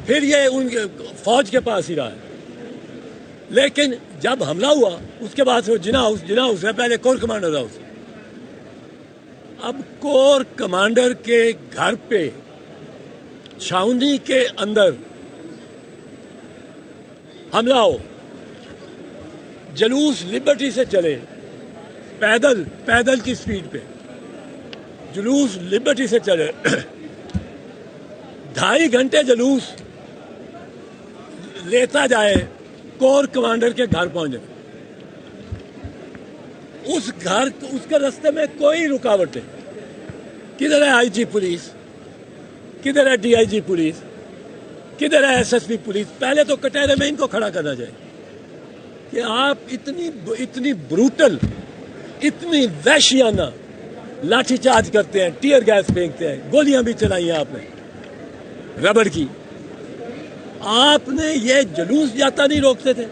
پھر یہ ان فوج کے پاس ہی رہا ہے. لیکن جب حملہ ہوا اس کے بعد وہ جناح ہاؤس ہے، پہلے کور کمانڈر ہاؤس. اب کور کمانڈر کے گھر پہ چھاؤنی کے اندر حملہ ہو، جلوس لبرٹی سے چلے، پیدل کی سپیڈ پہ جلوس لبرٹی سے چلے، 2.5 گھنٹے جلوس لیتا جائے، کور کمانڈر کے گھر پہنچے. اس کے راستے میں کوئی رکاوٹ نہیں. کدھر ہے آئی جی پولیس، کدھر ہے ڈی آئی جی پولیس، کدھر ہے ایس ایس پی پولیس؟ پہلے تو کٹہرے میں ان کو کھڑا کرنا چاہیے کہ آپ اتنی بروٹل، اتنی وحشیانہ لاٹھی چارج کرتے ہیں، ٹیئر گیس پھینکتے ہیں، گولیاں بھی چلائی ہیں آپ نے ربڑ کی. آپ نے یہ جلوس جاتا نہیں روکتے تھے.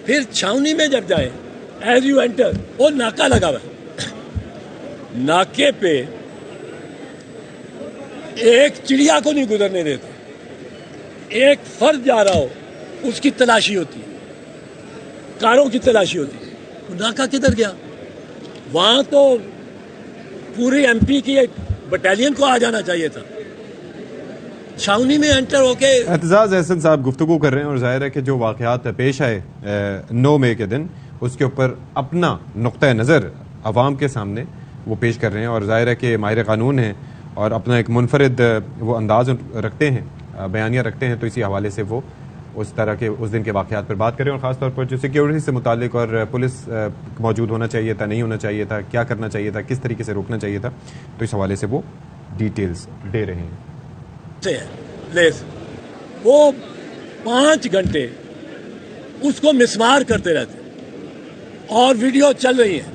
پھر چھاؤنی میں جب جائے ایز یو انٹر، وہ ناکا لگا ہوا ہے، ناکے پہ ایک چڑیا کو نہیں گزرنے دیتے. ایک فرد جا رہا ہو اس کی تلاشی ہوتی ہے، کاروں کی تلاشی ہوتی ہے. ناکا کدھر گیا؟ وہاں تو پوری ایم پی کی ایک بٹالین کو آ جانا چاہیے تھا. چھاؤنی میں انٹر ہو کے اعتزاز احسن صاحب گفتگو کر رہے ہیں، اور ظاہر ہے کہ جو واقعات پیش آئے 9 مئی کے دن، اس کے اوپر اپنا نقطہ نظر عوام کے سامنے وہ پیش کر رہے ہیں، اور ظاہر ہے کہ ماہر قانون ہیں اور اپنا ایک منفرد وہ انداز رکھتے ہیں، بیانیہ رکھتے ہیں، تو اسی حوالے سے وہ اس طرح کے اس دن کے واقعات پر بات کریں، اور خاص طور پر جو سیکیورٹی سے متعلق اور پولیس موجود ہونا چاہیے تھا، نہیں ہونا چاہیے تھا، کیا کرنا چاہیے تھا، کس طریقے سے روکنا چاہیے تھا، تو اس حوالے سے وہ ڈیٹیلز دے رہے ہیں. وہ 5 گھنٹے اس کو مسمار کرتے رہتے اور ویڈیو چل رہی ہے.